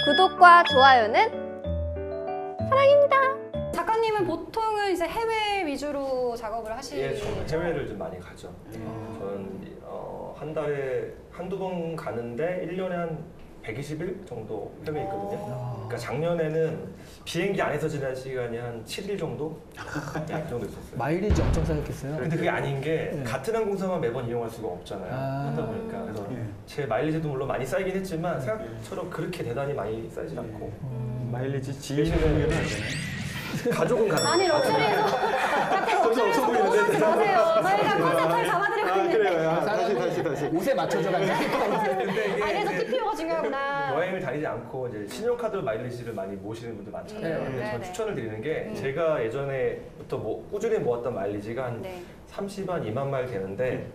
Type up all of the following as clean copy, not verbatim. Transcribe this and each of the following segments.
구독과 좋아요는 사랑입니다. 작가님은 보통은 이제 해외 위주로 작업을 하시죠? 예, 저는 해외를 좀 많이 가죠. 저는 한 달에 한두 번 가는데 1년에 한 120일 정도 해외에 있거든요. 그러니까 작년에는 비행기 안에서 지난 시간이 한 7일 정도? 네, 그 정도 있었어요. 마일리지 엄청 쌓였겠어요? 근데 그게 아닌 게 같은 항공사만 매번 이용할 수가 없잖아요. 그러다 보니까 그래서 제 마일리지도 물론 많이 쌓이긴 했지만 생각처럼 그렇게 대단히 많이 쌓이진 않고 마일리지 지인의 공유는 안 되네. 가족은 가능. 아니 럭셔리에서 자꾸 럭셔리에서 벗어나지 마세요. 저희가 컨셉을 잡아드리고 있는데. 그래요. 다시. 옷에 맞춰져 가지고. 근데 아, 그래서 이게 TPO가 중요하구나. 여행을 다니지 않고 이제 신용카드 마일리지를 많이 모시는 분들 많잖아요. 근데 네, 전 네. 추천을 드리는 게 제가 예전에부터 꾸준히 모았던 마일리지가 한 네. 30만 2만 마일 되는데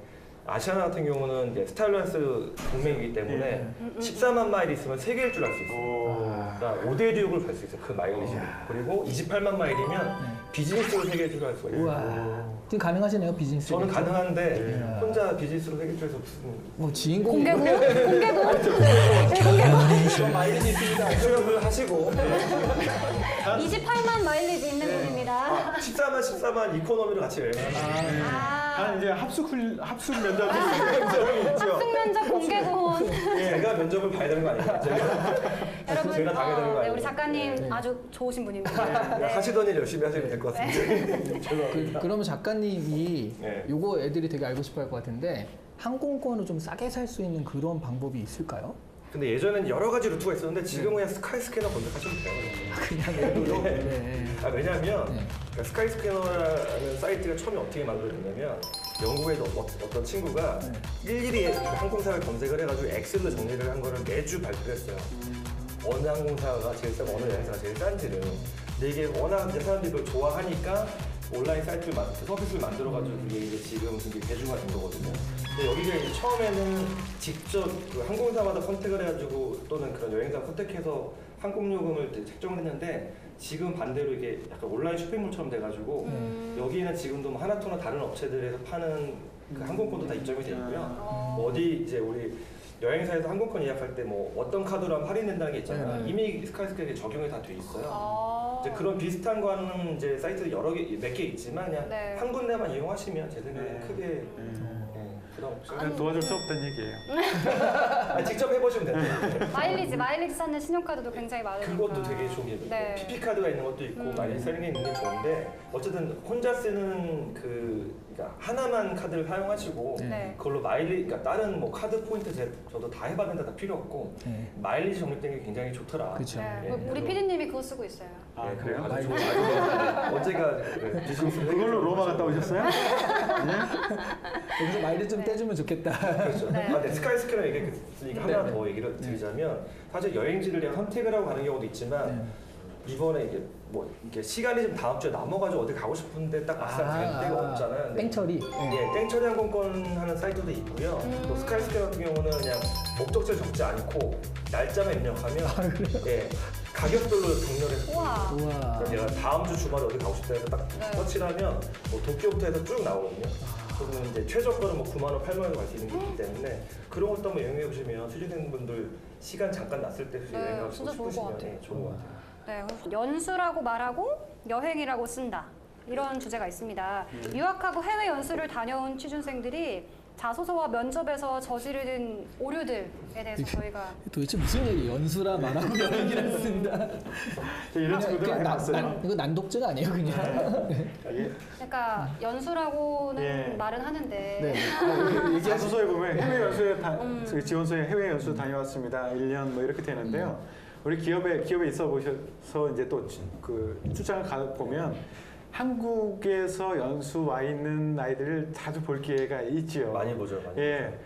아시아나 같은 경우는 이제 스타일런스 동맹이기 때문에 14만 마일이 있으면 3개일 줄 알 수 있어요. 그러니까 5대 뉴욕을 갈 수 있어요. 그 마일리지를. 그리고 28만 마일이면 비즈니스로 3개일 줄 알 수가 있어요. 우와. 지금 가능하시네요, 비즈니스. 저는 가능한데 혼자 비즈니스로 3개일 줄 해서 무슨 뭐 지인공. 공개고? 공개고? 저 마일리지 있습니다. 수영을 하시고 28만 마일리지 있는 분입니다. 14만 이코노미로 같이 여행을 하시죠. 한 이제 합숙 면접이 있죠. 숙면접 공개고. 제가 면접을 봐야 되는 거 아니에요? 여러분, 제가 당해야 되는 거 우리 아니에요? 작가님 아주 좋으신 분입니다. 네. 하시던 일 열심히 하시면 될 것 같은데. 그러면 작가님이 네. 요거 애들이 되게 알고 싶어 할 것 같은데 항공권을 좀 싸게 살 수 있는 그런 방법이 있을까요? 근데 예전엔 여러 가지 루트가 있었는데 지금은 그냥 스카이스캐너 검색하시면 돼요. 그냥 애들로. 네. 왜냐하면 네. 그러니까 스카이스캐너라는 사이트가 처음에 어떻게 만들어졌냐면 영국에서 어떤 친구가 일일이 항공사를 검색을 해가지고 엑셀로 정리를 한 거를 매주 발표를 했어요. 어느 항공사가 제일 싸고 어느 여행사가 제일 싼지를. 근데 이게 워낙 이제 사람들이 그걸 좋아하니까 온라인 사이트를 서비스를 만들어가지고 그게 이제 지금 이게 대중화 된 거거든요. 근데 여기가 이제 처음에는 직접 그 항공사마다 선택을 해가지고 또는 그런 여행사 선택해서 항공요금을 이제 책정을 했는데 지금 반대로 이게 약간 온라인 쇼핑몰처럼 돼가지고 여기는 지금도 뭐 하나토나 다른 업체들에서 파는 그 항공권도 다 입점이 돼 있고요. 뭐 어디 이제 우리 여행사에서 항공권 예약할 때 뭐 어떤 카드로 하면 할인된다는 게 있잖아요. 이미 스카이스캐너에 적용이 다 돼 있어요. 이제 그런 비슷한 거는 이제 사이트 몇 개 있지만 그냥 네. 한 군데만 이용하시면 제 생각에 크게 부담 없어요. 그냥 도와줄 수 없다는 얘기예요. 직접 해보시면 됩니다. 마일리지 쌓는 신용카드도 굉장히 많으니까. 그것도 되게 좋은 게 있고 네. PP 카드가 있는 것도 있고 많이 쓰는 게 있는 게 좋은데 어쨌든 혼자 쓰는 그러니까 하나만 카드를 사용하시고 네. 그걸로 그러니까 다른 뭐 카드 포인트 저도 다 해봤는데 다 필요 없고 네. 마일리지 적립된 게 굉장히 좋더라. 그렇죠. 네. 예, 우리 그래서- PD님이 그거 쓰고 있어요. 네, 그래요. 그래요? 아주 좋아요. 언제가 비즈니스 그걸로 로마 갔다 오셨어요? 여기서 마일리지 좀 떼주면 좋겠다. 그렇죠. 네. 네, 스카이스캐너 얘기했으니까 네, 하나 네. 더 얘기를 드리자면 사실 여행지를 그냥 선택을 하고 가는 경우도 있지만 이번에 이게 뭐 이렇게 시간이 좀 다음 주에 남아가지고 어디 가고 싶은데 딱 막상 갈 데가 없잖아요. 근데 땡처리. 예, 땡처리 항공권 하는 사이트도 있고요. 또 스카이스캐너 같은 경우는 그냥 목적지를 적지 않고 날짜만 입력하면 예, 가격별로 정렬해서 우와. 우와. 그래서 제가 다음 주 주말에 어디 가고 싶다 해서 딱 네. 서치를 하면 뭐 도쿄부터 해서 쭉 나오거든요. 그러면 이제 최저가는 뭐 9만 원, 8만 원 갈 수 있는 게 있기 때문에 그런 것도 한번 여행해 보시면 취준생분들 시간 잠깐 났을 때 네, 여행하고 진짜 좋을 것 싶으시면 같아요. 좋은 것 같아요. 네, 연수라고 말하고 여행이라고 쓴다. 이런 주제가 있습니다. 유학하고 해외 연수를 다녀온 취준생들이 자소서와 면접에서 저지르는 오류들에 대해서 저희가 도대체 무슨 얘기? 연수라 말하고 여행이라 쓴다. 이런 친구들 많이 봤어요. 이거 난독증 아니에요, 그냥? 이게 그러니까 연수라고는 예. 말은 하는데 네. 자소서에 보면 해외 연수에 그 지원서에 해외 연수 다녀왔습니다. 1년 뭐 이렇게 되는데요. 우리 기업에 있어 보셔서 이제 또 그 출장을 가 보면 한국에서 연수 와 있는 아이들을 자주 볼 기회가 있지요. 많이 보죠, 많이. 예,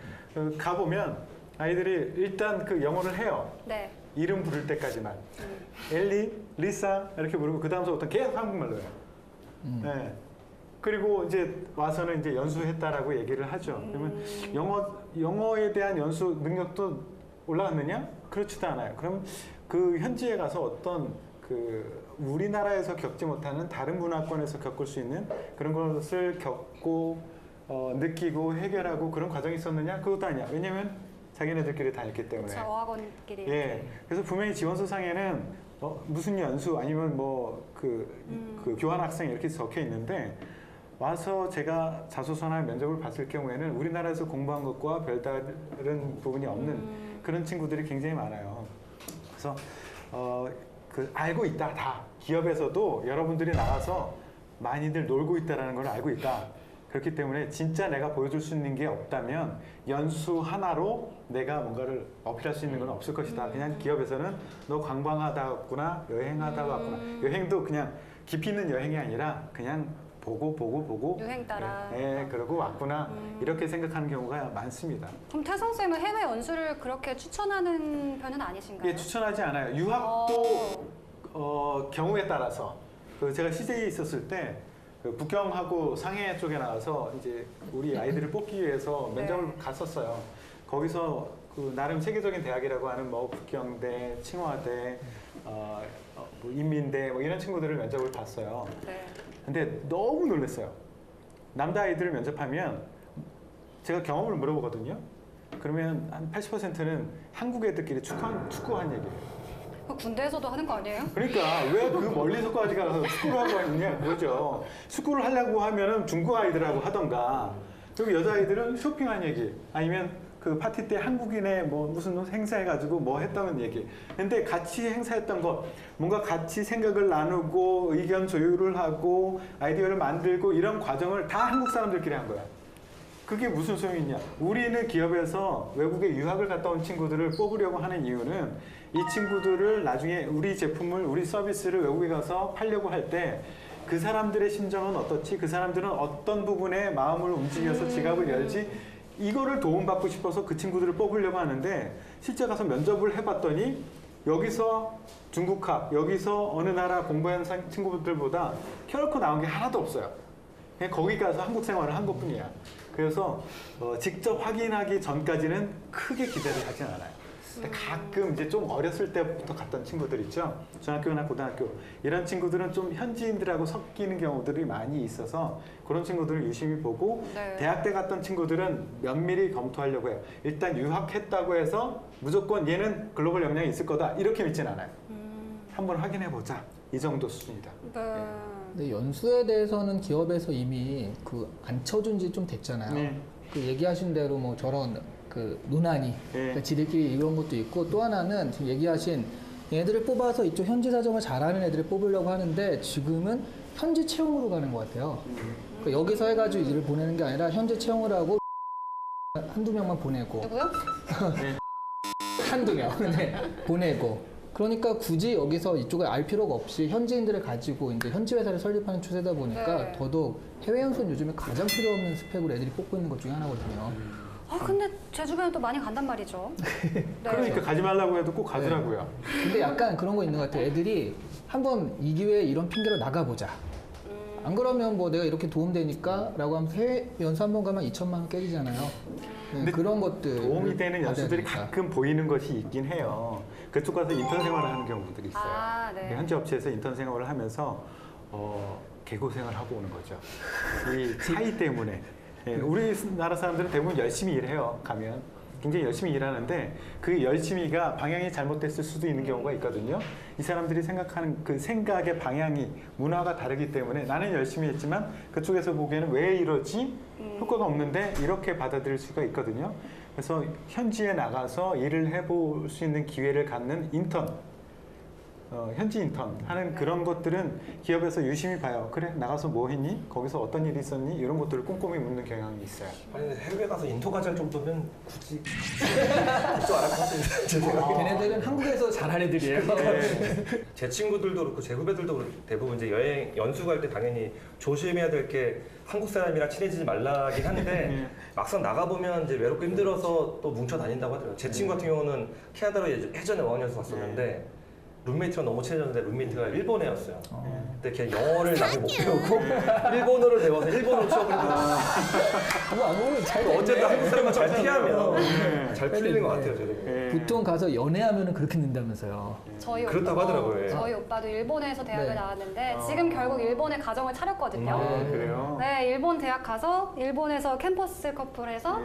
가 보면 아이들이 일단 그 영어를 해요. 네. 이름 부를 때까지만. 엘리, 리사 이렇게 부르고 그 다음부터 계속 한국말로 해요. 네. 그리고 이제 와서는 이제 연수했다라고 얘기를 하죠. 그러면 영어에 대한 연수 능력도 올라갔느냐? 그렇지도 않아요. 그럼 그 현지에 가서 어떤 그 우리나라에서 겪지 못하는 다른 문화권에서 겪을 수 있는 그런 것을 겪고 느끼고 해결하고 그런 과정이 있었느냐? 그것도 아니야. 왜냐면 자기네들끼리 다녔기 때문에. 그렇죠. 어학원끼리. 예. 그래서 분명히 지원서상에는 무슨 연수 아니면 뭐 그 교환 학생 이렇게 적혀 있는데 와서 제가 자소서나 면접을 봤을 경우에는 우리나라에서 공부한 것과 별다른 부분이 없는 그런 친구들이 굉장히 많아요. 그래서 그 알고 있다 다 기업에서도 여러분들이 나가서 많이들 놀고 있다라는 걸 알고 있다. 그렇기 때문에 진짜 내가 보여줄 수 있는 게 없다면 연수 하나로 내가 뭔가를 어필할 수 있는 건 없을 것이다. 그냥 기업에서는 너 관광하다 왔구나, 여행하다 왔구나. 여행도 그냥 깊이 있는 여행이 아니라 그냥 보고 유행 따라. 예, 그러고 왔구나 이렇게 생각하는 경우가 많습니다. 그럼 태성 쌤은 해외 연수를 그렇게 추천하는 편은 아니신가요? 예, 추천하지 않아요. 유학도 경우에 따라서 제가 CJ에 있었을 때 북경하고 상해 쪽에 나가서 이제 우리 아이들을 뽑기 위해서 면접을 네. 갔었어요. 거기서 그 나름 세계적인 대학이라고 하는 뭐 북경대, 칭화대, 뭐 인민대 뭐 이런 친구들을 면접을 봤어요. 네. 근데 너무 놀랐어요. 남자 아이들을 면접하면 제가 경험을 물어보거든요. 그러면 한 80%는 한국 애들끼리 축구한 얘기예요. 그 군대에서도 하는 거 아니에요? 그러니까 왜 그 멀리서까지 가서 축구를 하고 있냐 그거죠. 축구를 하려고 하면은 중국 아이들하고 하던가, 그리고 여자아이들은 쇼핑한 얘기, 아니면 그 파티 때 한국인의 뭐 무슨 행사해가지고 뭐 했다는 얘기. 근데 같이 행사했던 것, 뭔가 같이 생각을 나누고 의견 조율을 하고 아이디어를 만들고 이런 과정을 다 한국 사람들끼리 한 거야. 그게 무슨 소용이 있냐. 우리는 기업에서 외국에 유학을 갔다 온 친구들을 뽑으려고 하는 이유는 이 친구들을 나중에 우리 제품을, 우리 서비스를 외국에 가서 팔려고 할 때 그 사람들의 심정은 어떻지, 그 사람들은 어떤 부분에 마음을 움직여서 지갑을 열지, 이거를 도움받고 싶어서 그 친구들을 뽑으려고 하는데, 실제 가서 면접을 해봤더니 여기서 중국학, 여기서 어느 나라 공부한 친구들보다 결코 나온 게 하나도 없어요. 그냥 거기 가서 한국 생활을 한 것뿐이야. 그래서 직접 확인하기 전까지는 크게 기대를 하진 않아요. 근데 가끔 이제 좀 어렸을 때부터 갔던 친구들 있죠. 중학교나 고등학교. 이런 친구들은 좀 현지인들하고 섞이는 경우들이 많이 있어서 그런 친구들을 유심히 보고, 네. 대학 때 갔던 친구들은 면밀히 검토하려고 해요. 일단 유학했다고 해서 무조건 얘는 글로벌 역량이 있을 거다 이렇게 믿진 않아요. 한번 확인해 보자. 이 정도 수준이다. 네. 근데 연수에 대해서는 기업에서 이미 안 쳐준 지 좀 됐잖아요. 네. 그 얘기하신 대로 뭐 저런 그 논란이 그러니까 지들끼리 이런 것도 있고, 또 하나는 지금 얘기하신 얘들을 뽑아서 이쪽 현지 사정을 잘하는 애들을 뽑으려고 하는데 지금은 현지 채용으로 가는 것 같아요. 그러니까 여기서 해가지고 이들을 보내는 게 아니라 현지 채용을 하고 한두 명만 보내고 누구요? 한두 명 네, 보내고, 그러니까 굳이 여기서 이쪽을 알 필요가 없이 현지인들을 가지고 이제 현지 회사를 설립하는 추세다 보니까 네. 더더욱 해외 연수는 요즘에 가장 필요 없는 스펙으로 애들이 뽑고 있는 것 중에 하나거든요. 아 근데 제 주변에 또 많이 간단 말이죠. 네. 그러니까 가지 말라고 해도 꼭 가더라고요. 근데 약간 그런 거 있는 것 같아요. 애들이 한번 이 기회에 이런 핑계로 나가보자. 안 그러면 뭐 내가 이렇게 도움되니까 라고 하면서 해외 연수 한 번 가면 2천만 원 깨지잖아요. 네, 근데 그런 것들 도움이 되는 연수들이 가끔 보이는 것이 있긴 해요. 그쪽 가서 인턴 생활을 하는 경우들이 있어요. 아, 네. 현지 업체에서 인턴 생활을 하면서 개고생을 하고 오는 거죠. 이 차이 때문에. 예, 우리나라 사람들은 대부분 열심히 일해요. 가면 굉장히 열심히 일하는데 그 열심히가 방향이 잘못됐을 수도 있는 경우가 있거든요. 이 사람들이 생각하는 그 생각의 방향이, 문화가 다르기 때문에 나는 열심히 했지만 그쪽에서 보기에는 왜 이러지? 효과가 없는데 이렇게 받아들일 수가 있거든요. 그래서 현지에 나가서 일을 해볼 수 있는 기회를 갖는 인턴, 현지 인턴 하는 그런 것들은 기업에서 유심히 봐요. 그래, 나가서 뭐 했니? 거기서 어떤 일이 있었니? 이런 것들을 꼼꼼히 묻는 경향이 있어요. 아니 근데 해외 가서 인터까지 할 정도면 굳이 국적 안할 것 같은데 제 생각에. 걔네들은 한국에서 잘한 애들이에요. 제 친구들도 그렇고 제 후배들도 그렇고 대부분 이제 여행 연수 갈 때 당연히 조심해야 될 게 한국 사람이랑 친해지지 말라긴 한데 막상 나가 보면 이제 외롭고 힘들어서 또 뭉쳐 다닌다고 하더라고요. 제 친구 같은 경우는 캐나다로 예전에 어학연수 갔었는데 룸메이트가 너무 친해졌는데 룸메이트가 일본 애였어요. 근데 걔 영어를 나중에 못 배우고 일본어를 배워서 일본어로 취업을 했거든요. 오늘 잘 어쨌든 한국 사람만 잘 피하면 잘 풀리는 것 같아요. 저는. 보통 가서 연애하면 그렇게 된다면서요. 저희 그렇다고 하더라고요. 예. 저희 오빠도 일본에서 대학을 네. 나왔는데 지금 결국 일본에 가정을 차렸거든요. 그래요? 네, 일본 대학 가서 일본에서 캠퍼스 커플해서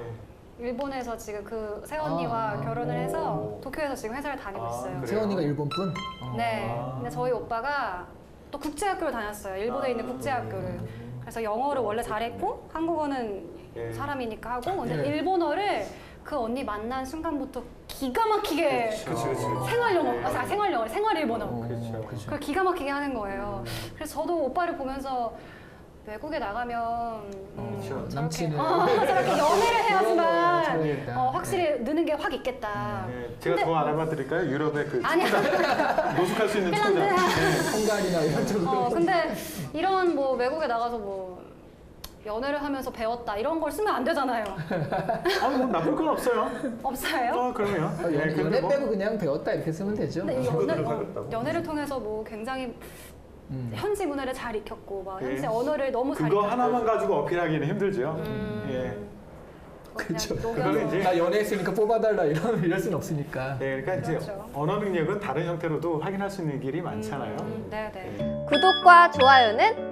일본에서 지금 그 새언니와 결혼을 해서 도쿄에서 지금 회사를 다니고 있어요. 그래요? 세원이가 일본 분? 네. 근데 저희 오빠가 또 국제학교를 다녔어요. 일본에 있는 국제학교를. 그래서 영어를 원래 잘했고 한국어는 예. 사람이니까 하고 근데 네. 일본어를 그 언니 만난 순간부터 기가 막히게 그치. 생활 영어, 생활 영어, 생활 일본어. 그렇죠. 그걸 기가 막히게 하는 거예요. 그래서 저도 오빠를 보면서 외국에 나가면 그렇죠. 저렇게, 남친을 저렇게 연애를 해야지만 잘하겠다. 확실히 느는 게 확 있겠다. 예, 제가 더 알아봐 드릴까요? 유럽의 그 아니야. 노숙할 수 있는 핀란드. 친구들. 헝가리나 이런 쪽으로. 근데 이런 뭐 외국에 나가서 뭐 연애를 하면서 배웠다 이런 걸 쓰면 안 되잖아요. 뭐 나쁠 건 없어요. 없어요? 그럼요. 예, 연애 근데 뭐 빼고 그냥 배웠다 이렇게 쓰면 되죠. 근데 친구들을 사귀었다고? 연애를 통해서 뭐 굉장히 현지 문화를 잘 익혔고 막 현지 예. 언어를 너무 잘 그거 익혔고. 하나만 가지고 어필하기는 힘들죠. 예. 그쵸. 그거는 이제 나 연애했으니까 뽑아달라 이럴 순 없으니까. 네, 그러니까 이제 그렇죠. 언어 능력은 다른 형태로도 확인할 수 있는 길이 많잖아요. 네네. 구독과 좋아요는